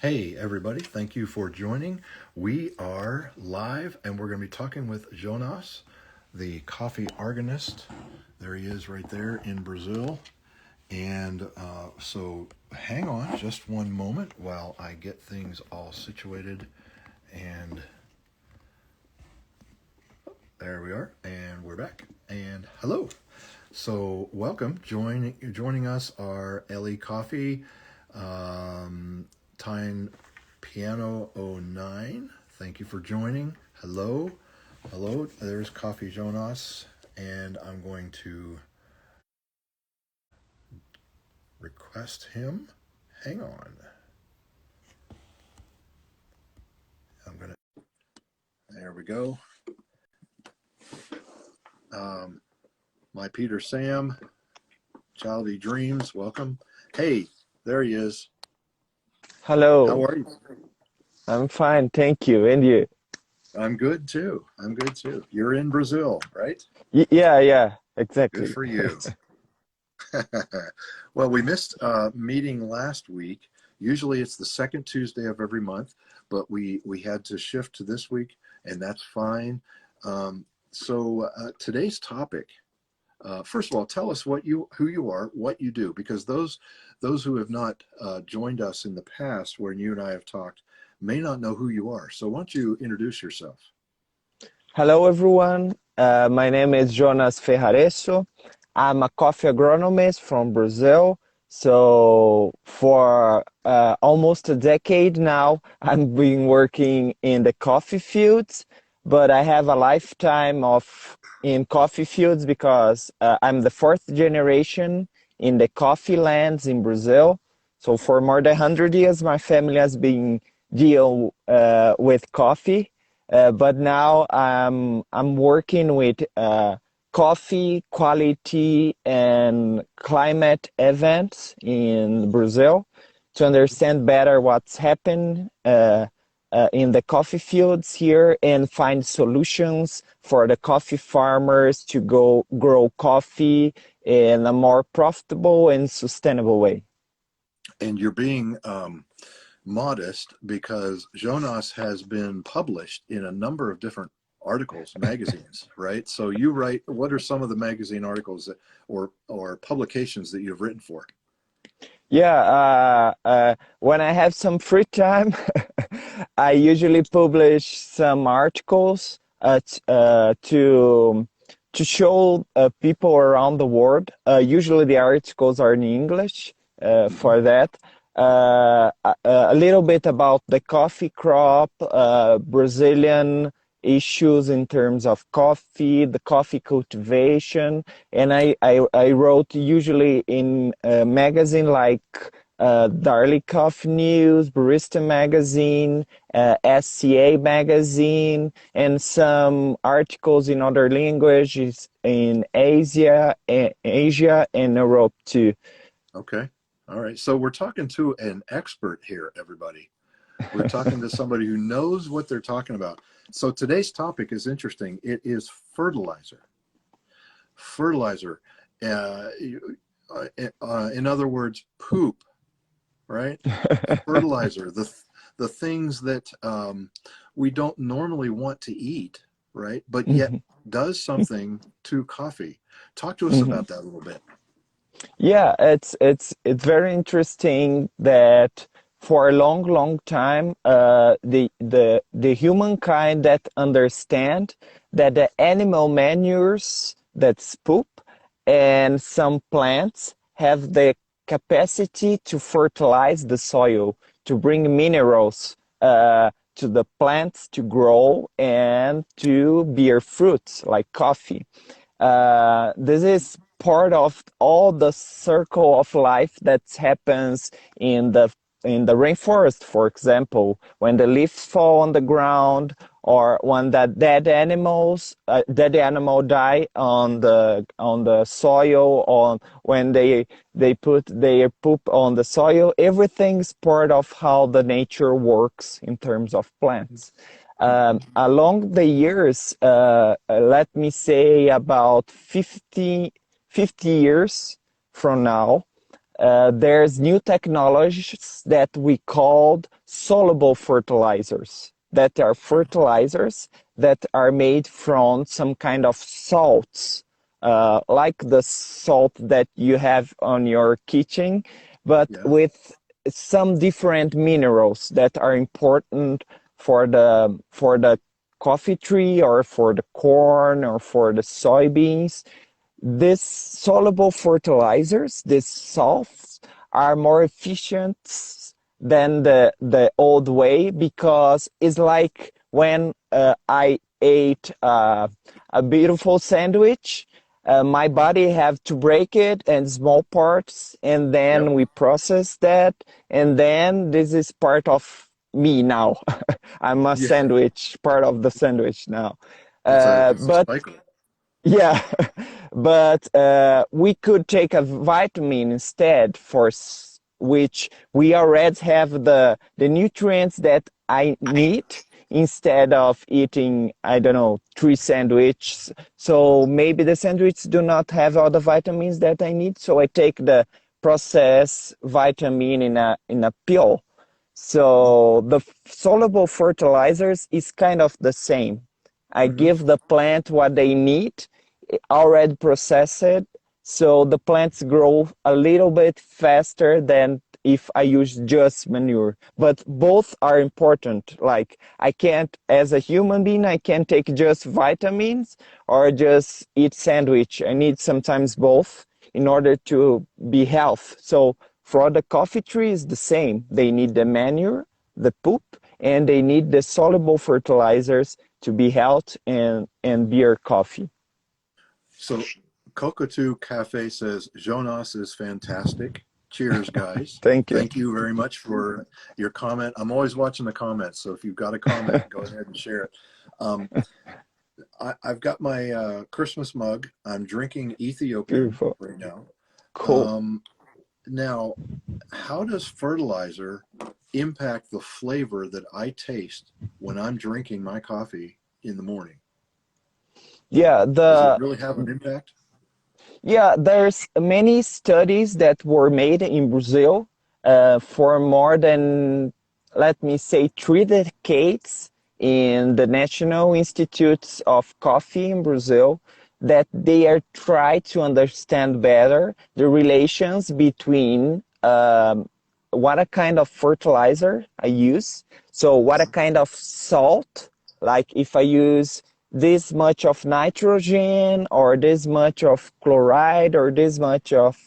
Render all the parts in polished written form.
Hey everybody, thank you for joining. We are live and we're going to be talking with Jonas, the coffee organist. There he is right there in Brazil. And so hang on just one moment while I get things all situated. And there we are, and we're back. And hello. So welcome. Joining us are Ellie Coffee, Tyne Piano 09. Thank you for joining. Hello. There's Coffee Jonas, and I'm going to request him. Hang on. There we go. My Peter Sam, Childy Dreams, welcome. Hey, there he is. Hello. How are you? I'm fine, thank you. And you? I'm good too. You're in Brazil, right? Yeah, exactly. Good for you. Well, we missed a meeting last week. Usually it's the second Tuesday of every month, but we had to shift to this week, and that's fine. So today's topic, first of all, tell us who you are, what you do, because those who have not joined us in the past, when you and I have talked, may not know who you are. So why don't you introduce yourself? Hello, everyone. My name is Jonas Ferraresso. I'm a coffee agronomist from Brazil. So for almost a decade now, I've been working in the coffee fields, but I have a lifetime in coffee fields because I'm the fourth generation in the coffee lands in Brazil. So for more than 100 years, my family has been deal with coffee. But now I'm working with coffee quality and climate events in Brazil to understand better what's happened in the coffee fields here and find solutions for the coffee farmers to go grow coffee in a more profitable and sustainable way. And you're being modest because Jonas has been published in a number of different articles, magazines, right? So you write, what are some of the magazine articles or publications that you've written for? Yeah, when I have some free time, I usually publish some articles to show people around the world. Usually the articles are in English for that. A little bit about the coffee crop, Brazilian issues in terms of coffee, the coffee cultivation, and I wrote usually in a magazine like Daily Coffee News, Barista Magazine, SCA Magazine, and some articles in other languages in Asia and Europe too. Okay. All right. So we're talking to an expert here, everybody. We're talking to somebody who knows what they're talking about. So today's topic is interesting. It is fertilizer. Fertilizer. In other words, poop, right? Fertilizer. The things that we don't normally want to eat, right? But yet does something to coffee. Talk to us about that a little bit. Yeah, it's very interesting that for a long time, the humankind that understand that the animal manures, that's poop, and some plants have the capacity to fertilize the soil, to bring minerals to the plants to grow and to bear fruits like coffee. This is part of all the circle of life that happens in the rainforest, for example, when the leaves fall on the ground or when that dead animal die on the soil, or when they put their poop on the soil. Everything's part of how the nature works in terms of plants. Along the years, let me say about 50 years from now, there's new technologies that we called soluble fertilizers, that are fertilizers that are made from some kind of salts, like the salt that you have on your kitchen, but Yeah. with some different minerals that are important for the coffee tree or for the corn or for the soybeans. These soluble fertilizers, these salts, are more efficient than the old way, because it's like when I ate a beautiful sandwich, my body have to break it in small parts, and then Yep. we process that, and then this is part of me now. I'm a Yeah. sandwich, part of the sandwich now. It's a But cycle. yeah, but we could take a vitamin instead, which we already have the nutrients that I need, instead of eating, I don't know, 3 sandwiches. So maybe the sandwiches do not have all the vitamins that I need. So I take the processed vitamin in a pill. So the soluble fertilizers is kind of the same. I Hmm. give the plant what they need, already processed, so the plants grow a little bit faster than if I use just manure. But both are important. Like, I can't, as a human being, I can't take just vitamins or just eat sandwich. I need sometimes both in order to be health. So for the coffee tree is the same. They need the manure, the poop, and they need the soluble fertilizers to be healthy and beer coffee. So Cocoa Cafe says Jonas is fantastic. Cheers, guys. Thank you. Thank you very much for your comment. I'm always watching the comments, so if you've got a comment, go ahead and share it. Um, I've got my Christmas mug. I'm drinking Ethiopian Beautiful. right now. Cool. Um, Now, how does fertilizer impact the flavor that I taste when I'm drinking my coffee in the morning? Yeah, Does it really have an impact? there's many studies that were made in Brazil for more than, let me say, 3 decades, in the National Institutes of Coffee in Brazil, that they are trying to understand better the relations between what a kind of fertilizer I use. So what a kind of salt, like if I use this much of nitrogen or this much of chloride or this much of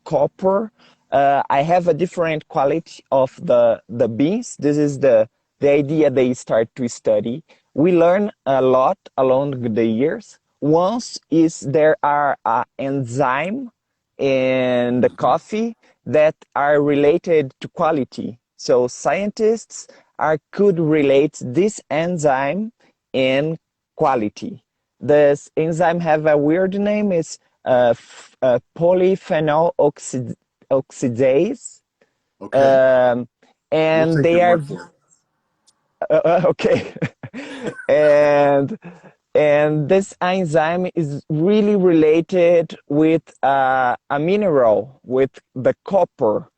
copper, I have a different quality of the beans. This is the idea they start to study. We learn a lot along the years. Once is there are enzyme in the coffee that are related to quality. So scientists could relate this enzyme in quality. This enzyme have a weird name. It's polyphenol oxidase, Okay, um, we'll and take they your are word for it. okay. and and this enzyme is really related with a mineral, with the copper.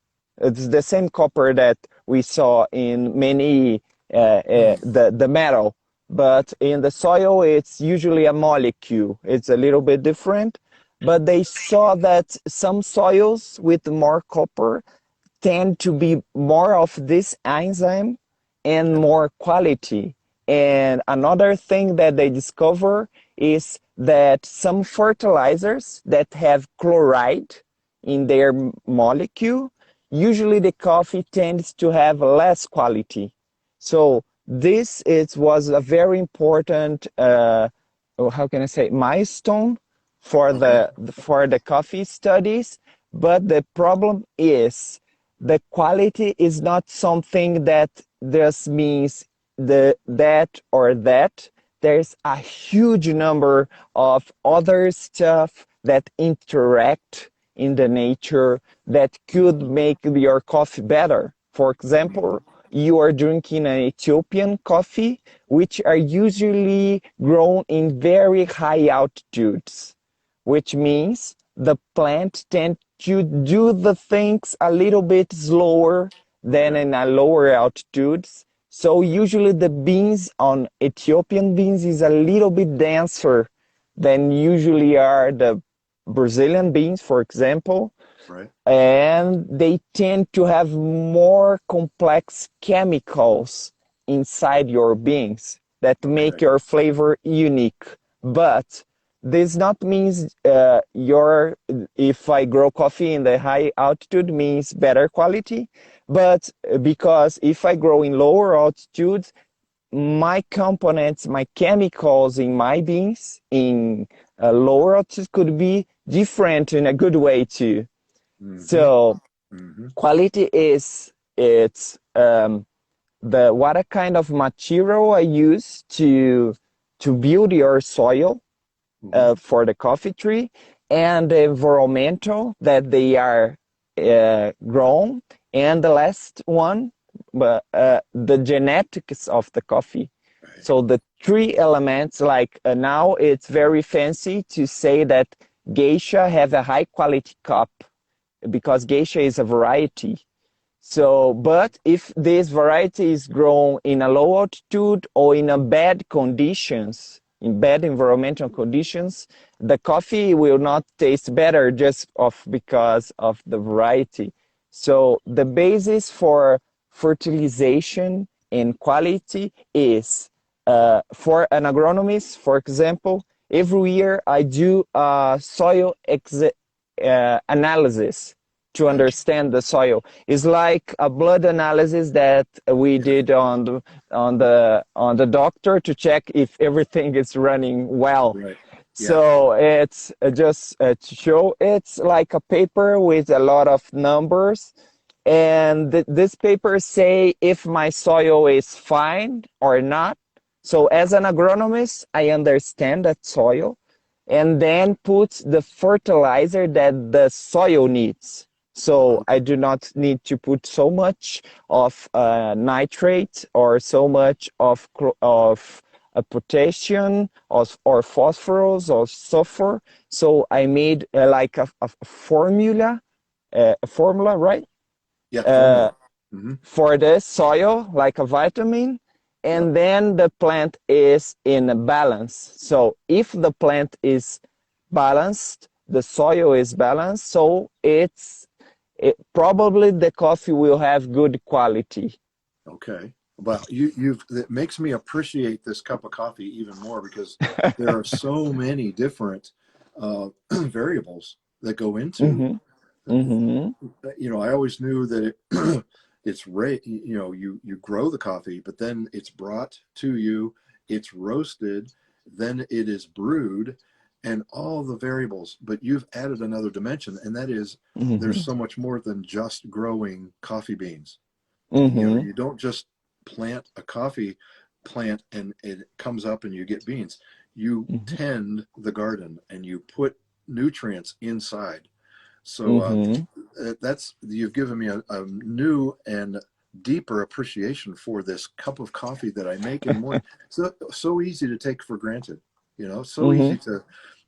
It's the same copper that we saw in many the metal, but in the soil it's usually a molecule. It's a little bit different, but they saw that some soils with more copper tend to be more of this enzyme and Okay. more quality. And another thing that they discover is that some fertilizers that have chloride in their molecule, usually the coffee tends to have less quality. So was a very important, how can I say, milestone for Okay. the coffee studies. But the problem is the quality is not something that just means that or that. There's a huge number of other stuff that interact in the nature that could make your coffee better. For example, you are drinking an Ethiopian coffee, which are usually grown in very high altitudes, which means the plant tend to do the things a little bit slower than Okay. in a lower altitudes. So usually the beans on Ethiopian beans is a little bit denser than usually are the Brazilian beans, for example, Right. and they tend to have more complex chemicals inside your beans that make Okay. your flavor unique. But this not means if I grow coffee in the high altitude means better quality, but because if I grow in lower altitudes, my components, my chemicals in my beans in lower altitude could be different in a good way too. Mm-hmm. So Mm-hmm. quality is it's the what kind of material I use to build your soil Mm-hmm. for the coffee tree, and the environmental that they are grown, and the last one, the genetics of the coffee. Right. So the three elements, like now it's very fancy to say that geisha have a high quality cup because geisha is a variety. So, but if this variety is grown in a low altitude or in a bad conditions, in bad environmental conditions, the coffee will not taste better just because of the variety. So the basis for fertilization and quality is for an agronomist, for example, every year I do a soil analysis to Okay. understand the soil. It's like a blood analysis that we Yeah. did on the doctor to check if everything is running well. Right. Yeah. So it's just to show it's like a paper with a lot of numbers, and this paper say if my soil is fine or not. So as an agronomist, I understand that soil and then put the fertilizer that the soil needs. So I Okay. do not need to put so much of nitrate or so much of potassium or phosphorus or sulfur. So I made like a formula, right? Yeah. Uh, Formula. Mm-hmm. for the soil, like a vitamin, Yep. and then the plant is in a balance. So if the plant is balanced, the soil is balanced, so probably the coffee will have good quality. Okay. Well, you've that makes me appreciate this cup of coffee even more because there are so many different variables that go into. Mm-hmm. Mm-hmm. I always knew that you grow the coffee, but then it's brought to you, it's roasted, then it is brewed, and all the variables. But you've added another dimension, and that is there's Mm-hmm. so much more than just growing coffee beans. Mm-hmm. You don't just plant a coffee plant and it comes up and you get beans. You tend the garden and you put nutrients inside. So Mm-hmm. that's you've given me a new and deeper appreciation for this cup of coffee that I make in the morning. So easy to take for granted, so Mm-hmm. easy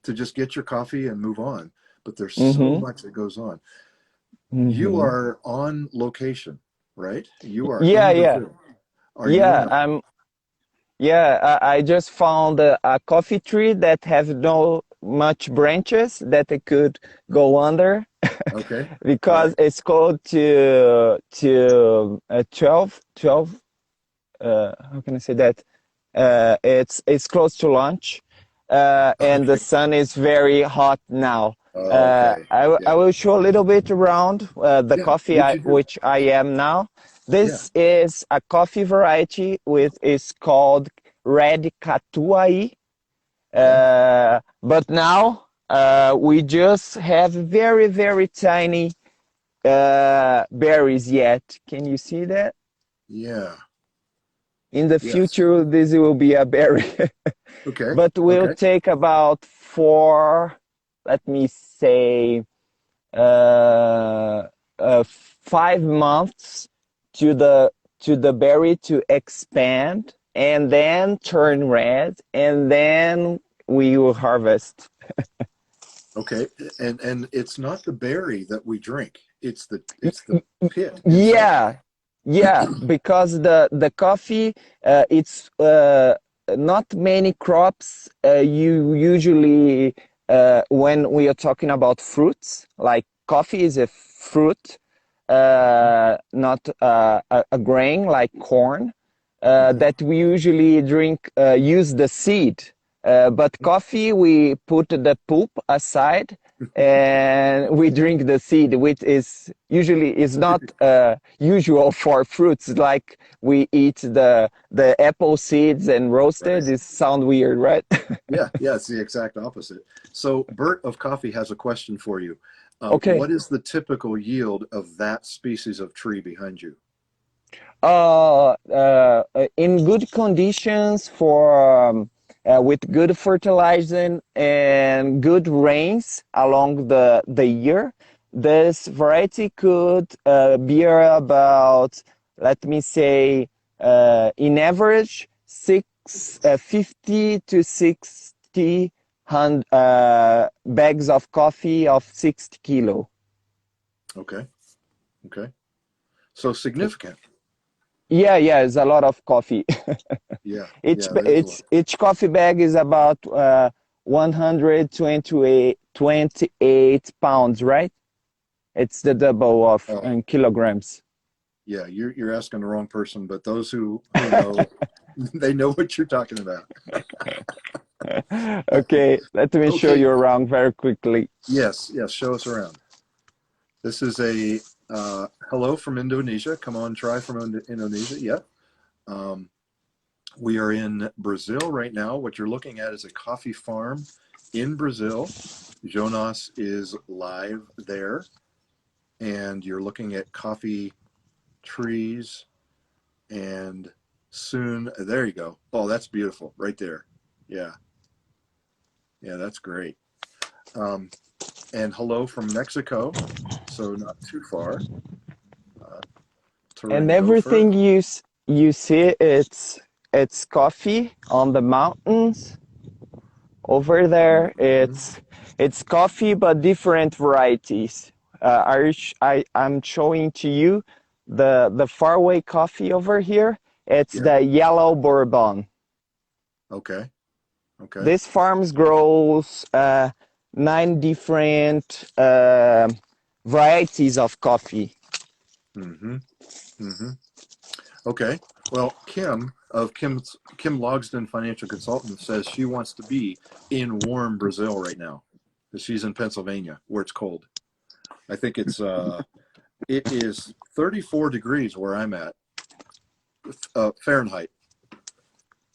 to just get your coffee and move on. But there's so Mm-hmm. much that goes on. You Mm-hmm. are on location, right? You are Yeah, in yeah, Brazil. Are you in yeah. a I just found a coffee tree that have no much branches that I could go under okay? because Right. it's close to 12. How can I say that? It's close to lunch, and the Okay. sun is very hot now. Okay. I Yeah. will show a little bit around the Yeah. coffee Would you do? which I am now. Yeah. This is a coffee variety with is called Red Catuai. Okay. But now we just have very, very tiny berries yet. Can you see that? Yeah. In the Yes. future, this will be a berry. Okay. But will Okay. take about let me say, uh, 5 months to the berry to expand and then turn red, and then we will harvest. Okay, and it's not the berry that we drink. Y- It's the pit inside. Yeah, yeah, because the coffee, it's not many crops. You usually, when we are talking about fruits, like coffee is a fruit, not a grain like corn, Mm-hmm. that we usually drink, use the seed. But coffee, we put the pulp aside and we drink the seed, which is usually is not usual for fruits. Like we eat the apple seeds and roasted. Right. It sound weird, right? Yeah, yeah, it's the exact opposite. So Bert of Coffee has a question for you. Okay. What is the typical yield of that species of tree behind you? In good conditions for with good fertilizing and good rains along the year, this variety could bear about, let me say, in average, 50 to 60 bags of coffee of 60 kilo. Okay, okay. So significant. Yeah, yeah, it's a lot of coffee. Yeah, Each yeah, that is a lot. each coffee bag is about 128 pounds, right? It's the double of Oh, in kilograms. yeah, you're asking the wrong person, but those who know, they know what you're talking about. Okay, let me show Okay, you around very quickly. yes, yes, show us around. This is a hello from Indonesia. Come on, try from Indonesia. Yeah. Um, we are in Brazil right now. What you're looking at is a coffee farm in Brazil. Jonas is live there, and you're looking at coffee trees, and soon, there you go. Oh, that's beautiful right there. Yeah, yeah, that's great. Um, and hello from Mexico, so not too far. Uh, And Touring Gopher. everything you see, it's coffee on the mountains over there. Mhm. It's coffee, but different varieties. I'm showing to you the faraway coffee over here. It's Yeah. the yellow bourbon. Okay. Okay. This farms grows nine different varieties of coffee. Mm-hmm. Mm-hmm. Okay. Well, Kim Logsden Financial Consultant says she wants to be in warm Brazil right now. She's in Pennsylvania where it's cold. I think it is 34 degrees where I'm at, Fahrenheit.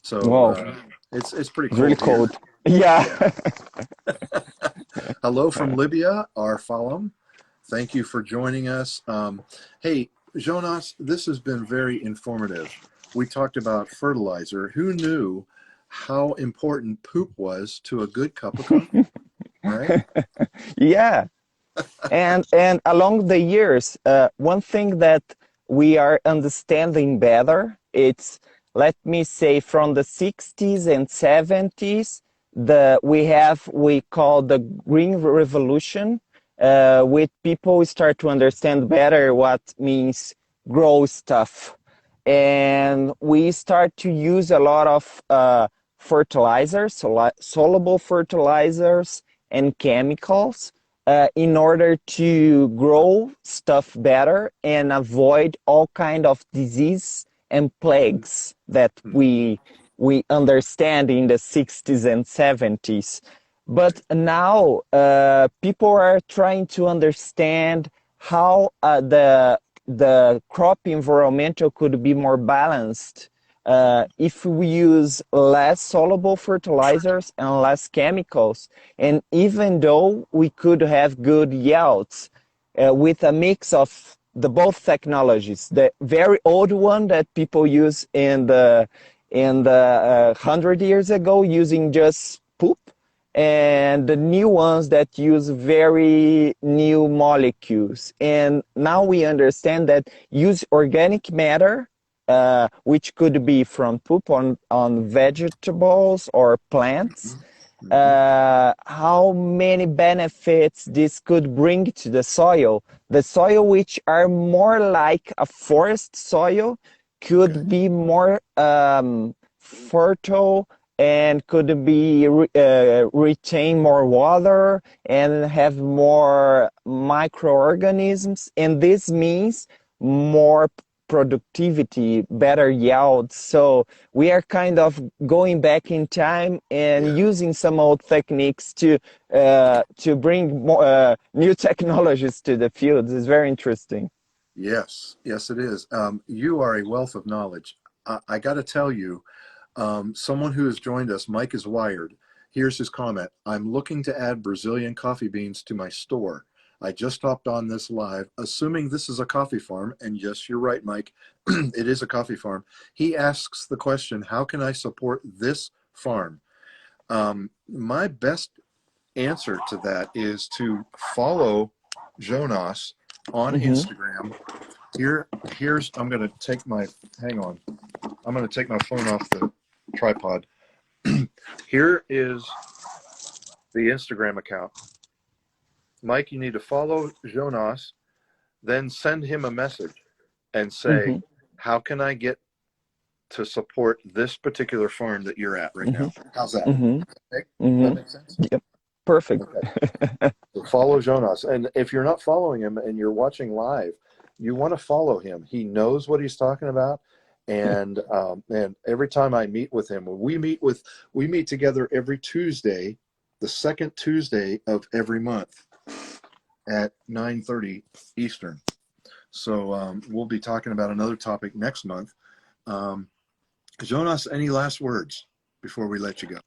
So Wow, it's pretty it's really cold here. cold. Yeah. Yeah. Hello from Libya, our Falam. Thank you for joining us. Hey, Jonas, this has been very informative. We talked about fertilizer. Who knew how important poop was to a good cup of coffee, right? Yeah. And along the years, one thing that we are understanding better, it's, let me say, from the 60s and 70s, we call the Green Revolution, with people start to understand better what means grow stuff. And we start to use a lot of fertilizers, soluble fertilizers and chemicals in order to grow stuff better and avoid all kind of disease and plagues that we understand in the 60s and 70s. But Right. now people are trying to understand how the crop environmental could be more balanced if we use less soluble fertilizers and less chemicals. And even though we could have good yields with a mix of the both technologies, the very old one that people use in the 100 years ago using just poop, and the new ones that use very new molecules. And now we understand that use organic matter, which could be from poop on vegetables or plants, Hmm. how many benefits this could bring to the soil. The soil, which are more like a forest soil, Okay. could be more fertile and could be retain more water and have more microorganisms. And this means more productivity, better yield. So we are kind of going back in time and Yeah. using some old techniques to bring more, new technologies to the fields. It's very interesting. Yes. Yes, it is. You are a wealth of knowledge. I got to tell you, someone who has joined us, Mike is wired. Here's his comment. I'm looking to add Brazilian coffee beans to my store. I just hopped on this live, assuming this is a coffee farm. And yes, you're right, Mike. It is a coffee farm. He asks the question, how can I support this farm? My best answer to that is to follow Jonas on Mm-hmm, Instagram. Here's, I'm going to take my, hang on. I'm going to take my phone off the tripod. Here is the Instagram account. Mike, you need to follow Jonas, then send him a message and say, mm-hmm, how can I get to support this particular farm that you're at right mm-hmm, now? How's that? mm-hmm, Okay. That mm-hmm. makes sense? Yep, perfect. Okay. So follow Jonas. And if you're not following him and you're watching live, you want to follow him. He knows what he's talking about. And every time I meet with him, we meet together every Tuesday, the second Tuesday of every month at 9:30 Eastern. So we'll be talking about another topic next month. Um, Jonas, any last words before we let you go?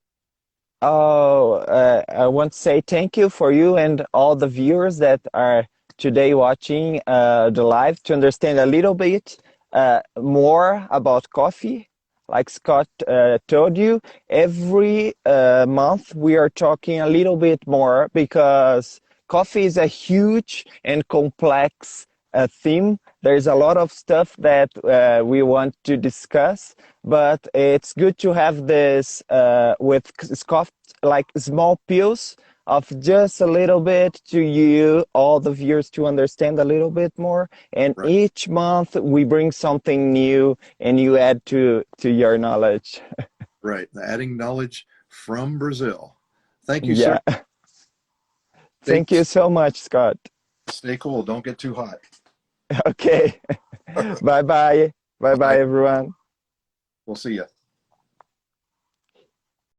Oh, I want to say thank you for you and all the viewers that are today watching the live to understand a little bit more about coffee. Like Scott told you, every month we are talking a little bit more because coffee is a huge and complex theme. There's a lot of stuff that we want to discuss, but it's good to have this with Scott, like small pills of just a little bit to you, all the viewers, to understand a little bit more. And Right, each month we bring something new and you add to your knowledge. right. Adding knowledge from Brazil. Thank you, sir. Yeah. Stay, Thank you so much, Scott. stay cool. Don't get too hot. Okay. Bye bye. Bye bye, Bye. everyone. We'll see you.